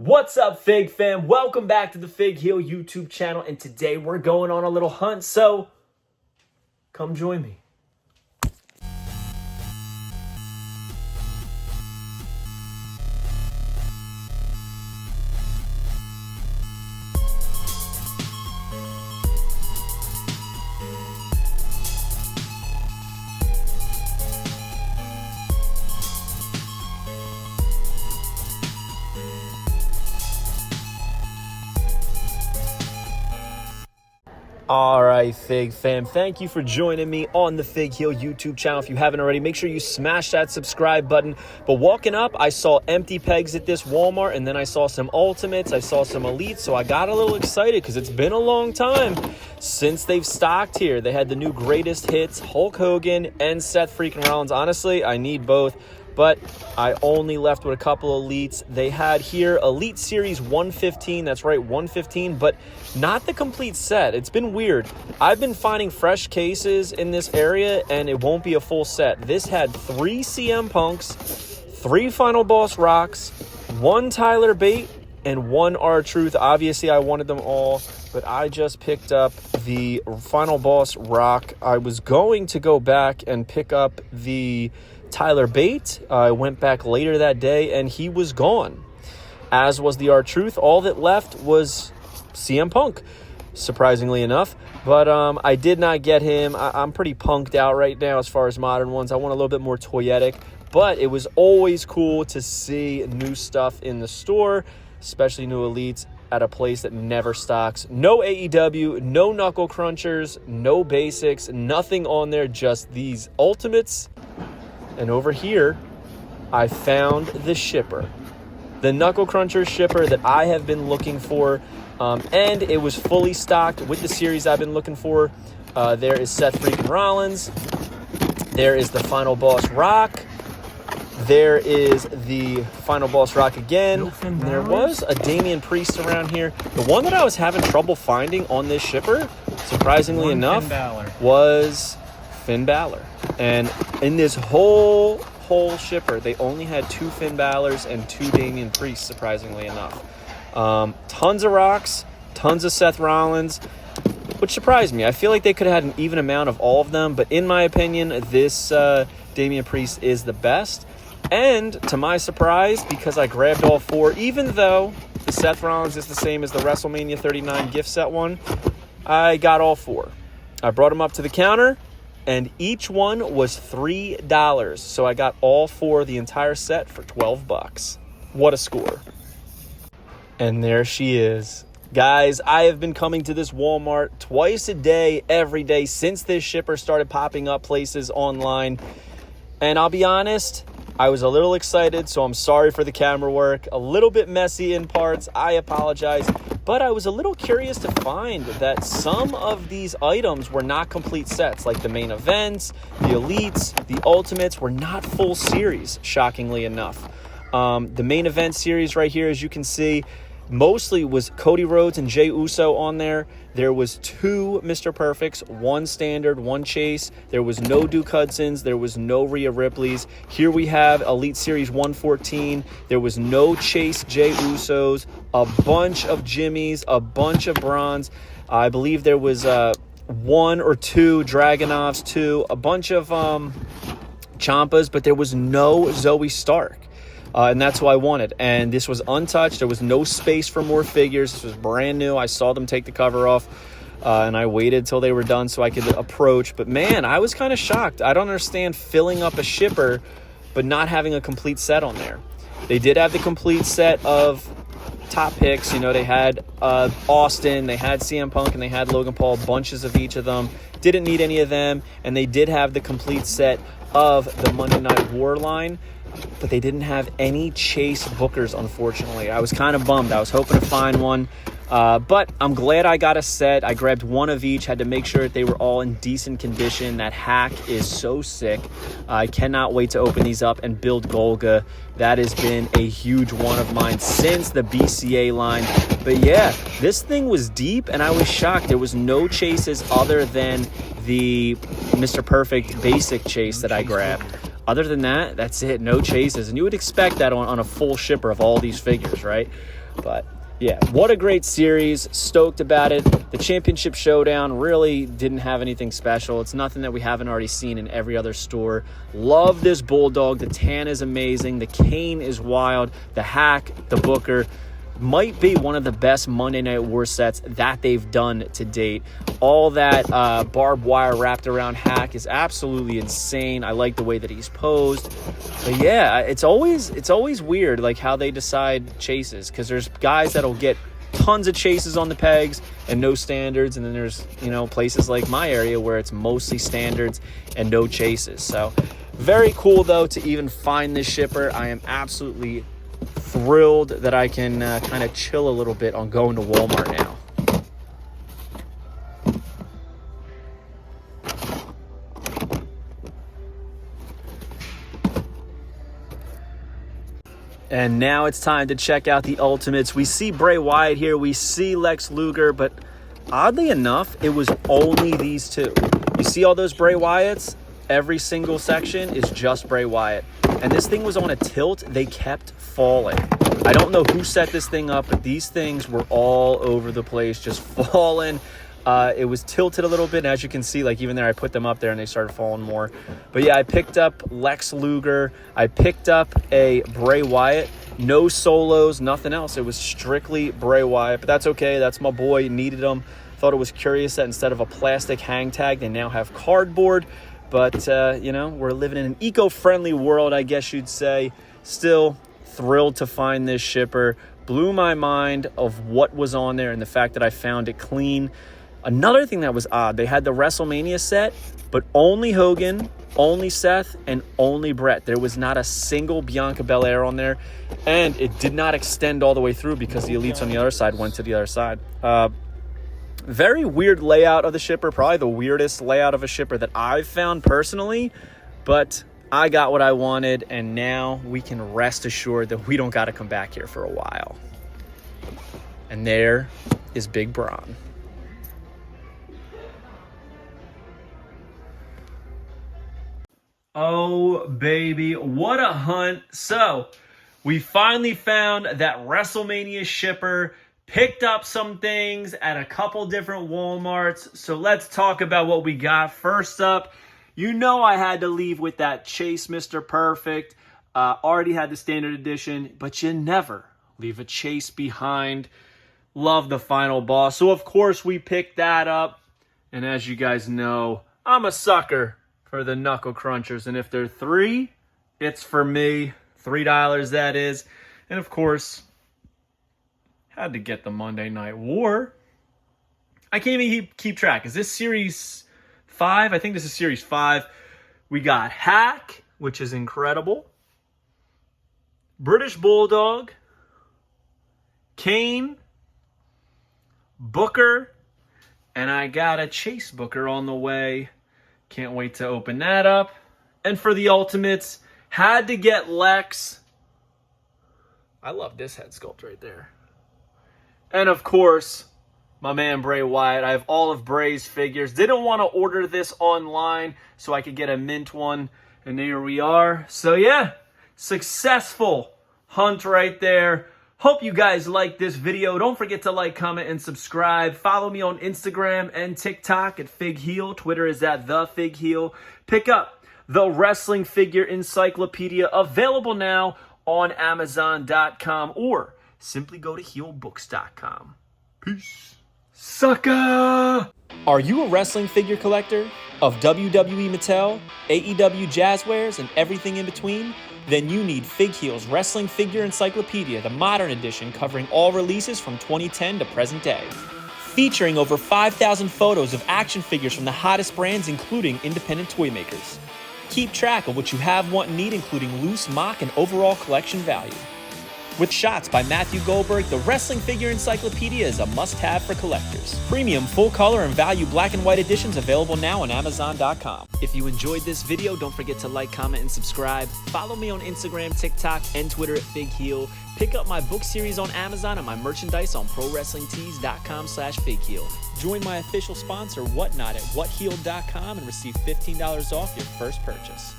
What's up, Fig fam? Welcome back to the Fig Heel YouTube channel, and today we're going on a little hunt, so come join me. All right, Fig fam, thank you for joining me on the Fig Heel YouTube channel. If you haven't already, make sure you smash that subscribe button. But walking up, I saw empty pegs at this Walmart, and then I saw some Ultimates, I saw some Elites, so I got a little excited because it's been a long time since they've stocked here. They had the new greatest hits, Hulk Hogan and Seth freaking Rollins. Honestly, I need both, but I only left with a couple Elites. They had here Elite Series 115, that's right, 115, but not the complete set. It's been weird. I've been finding fresh cases in this area, and it won't be a full set. This had 3 CM Punks, 3 Final Boss Rocks, 1 Tyler Bate, and 1 R-Truth. Obviously, I wanted them all, but I just picked up the Final Boss Rock. I was going to go back and pick up the Tyler Bate. I went back later that day, and he was gone, as was the R-Truth. All that left was CM Punk, surprisingly enough. But I did not get him. I'm pretty punked out right now as far as modern ones. I want a little bit more toyetic, but it was always cool to see new stuff in the store, especially new Elites at a place that never stocks. No AEW, no Knuckle Crunchers, no basics, nothing on there, just these Ultimates. And over here, I found the shipper, the Knuckle Cruncher shipper that I have been looking for, and it was fully stocked with the series I've been looking for. There is Seth freaking Rollins. There is the Final Boss Rock. There is the Final Boss Rock again. There was a Damian Priest around here. The one that I was having trouble finding on this shipper, surprisingly enough, was Finn Balor. And in this whole shipper, they only had 2 Finn Balors and 2 Damian Priests, surprisingly enough. Tons of Rocks, tons of Seth Rollins, which surprised me. I feel like they could have had an even amount of all of them, but in my opinion, this Damian Priest is the best. And to my surprise, because I grabbed all 4, even though the Seth Rollins is the same as the WrestleMania 39 gift set one, I got all 4. I brought them up to the counter, and each one was $3. So I got all 4, the entire set, for $12. What a score. And there she is. Guys, I have been coming to this Walmart twice a day, every day, since this shipper started popping up places online. And I'll be honest, I was a little excited, so I'm sorry for the camera work. A little bit messy in parts. I apologize. But I was a little curious to find that some of these items were not complete sets, like the main events, the Elites, the Ultimates were not full series, shockingly enough. The main event series right here, as you can see, mostly was Cody Rhodes and Jey Uso on there. There was 2 Mr. Perfects, 1 standard, 1 chase. There was no Duke Hudsons. There was no Rhea Ripley's. Here we have Elite Series 114. There was no chase Jey Usos, a bunch of Jimmys, a bunch of Brons. I believe there was 1 or 2 Dragunovs, 2, a bunch of Ciampas, but there was no Zoe Stark. And that's what I wanted. And this was untouched. There was no space for more figures. This was brand new. I saw them take the cover off, and I waited till they were done so I could approach. But, man, I was kind of shocked. I don't understand filling up a shipper but not having a complete set on there. They did have the complete set of top picks. You know, they had Austin, they had CM Punk, and they had Logan Paul, bunches of each of them. Didn't need any of them. And they did have the complete set of the Monday Night War line, but they didn't have any Chase Bookers, unfortunately. I was kind of bummed. I was hoping to find one, but I'm glad I got a set. I grabbed 1 of each, had to make sure that they were all in decent condition. That hack is so sick. I cannot wait to open these up and build Golga. That has been a huge one of mine since the BCA line. But yeah, this thing was deep, and I was shocked. There was no chases other than the Mr. Perfect basic chase that I grabbed. Other than that, that's it. No chases. And you would expect that on a full shipper of all these figures, right? But yeah, what a great series. Stoked about it. The Championship Showdown really didn't have anything special. It's nothing that we haven't already seen in every other store. Love this Bulldog. The tan is amazing. The cane is wild. The Hack, the Booker, might be one of the best Monday Night War sets that they've done to date. All that barbed wire wrapped around Hack is absolutely insane. I like the way that he's posed. But yeah, it's always weird like how they decide chases, because there's guys that'll get tons of chases on the pegs and no standards, and then there's, you know, places like my area where it's mostly standards and no chases. So very cool though to even find this shipper. I am absolutely thrilled that I can kind of chill a little bit on going to Walmart now. And now it's time to check out the Ultimates. We see Bray Wyatt here, we see Lex Luger, but oddly enough, it was only these two. You see all those Bray Wyatts? Every single section is just Bray Wyatt. And this thing was on a tilt. They kept falling. I don't know who set this thing up, but these things were all over the place, just falling. It was tilted a little bit, and as you can see, like even there, I put them up there and they started falling more. But yeah, I picked up Lex Luger. I picked up a Bray Wyatt. No solos, nothing else. It was strictly Bray Wyatt, but that's okay. That's my boy. Needed them. Thought it was curious that instead of a plastic hang tag, they now have cardboard. But, you know, we're living in an eco-friendly world, I guess you'd say. Still thrilled to find this shipper. Blew my mind of what was on there and the fact that I found it clean. Another thing that was odd, they had the WrestleMania set, but only Hogan, only Seth, and only Brett. There was not a single Bianca Belair on there, and it did not extend all the way through because the Elites on the other side went to the other side. Very weird layout of the shipper, probably the weirdest layout of a shipper that I've found personally, but I got what I wanted, and now we can rest assured that we don't got to come back here for a while. And there is Big Braun. Oh, baby, what a hunt. So, we finally found that WrestleMania shipper, picked up some things at a couple different Walmarts. So let's talk about what we got. First up, you know I had to leave with that Chase Mr. Perfect. Already had the standard edition, but you never leave a Chase behind. Love the final boss. So of course we picked that up. And as you guys know, I'm a sucker for the Knuckle Crunchers. And if they're $3, it's for me. $3 that is. And of course, had to get the Monday Night War. I can't even keep track. Is this Series 5? I think this is Series 5. We got Hack, which is incredible. British Bulldog. Kane. Booker. And I got a Chase Booker on the way. Can't wait to open that up. And for the Ultimates, had to get Lex. I love this head sculpt right there. And of course, my man Bray Wyatt. I have all of Bray's figures. Didn't want to order this online so I could get a mint one. And here we are. So yeah, successful hunt right there. Hope you guys liked this video. Don't forget to like, comment, and subscribe. Follow me on Instagram and TikTok at Fig Heel. Twitter is at The Fig Heel. Pick up the Wrestling Figure Encyclopedia, available now on Amazon.com, or simply go to heelbooks.com. Peace. Sucker! Are you a wrestling figure collector of WWE Mattel, AEW Jazzwares, and everything in between? Then you need Fig Heel's Wrestling Figure Encyclopedia, the modern edition covering all releases from 2010 to present day. Featuring over 5,000 photos of action figures from the hottest brands, including independent toy makers. Keep track of what you have, want, and need, including loose, mock, and overall collection value. With shots by Matthew Goldberg, the Wrestling Figure Encyclopedia is a must-have for collectors. Premium full-color and value black and white editions available now on Amazon.com. If you enjoyed this video, don't forget to like, comment, and subscribe. Follow me on Instagram, TikTok, and Twitter at Fig Heel. Pick up my book series on Amazon and my merchandise on ProWrestlingTees.com/FigHeel. Join my official sponsor, Whatnot, at WhatHeal.com and receive $15 off your first purchase.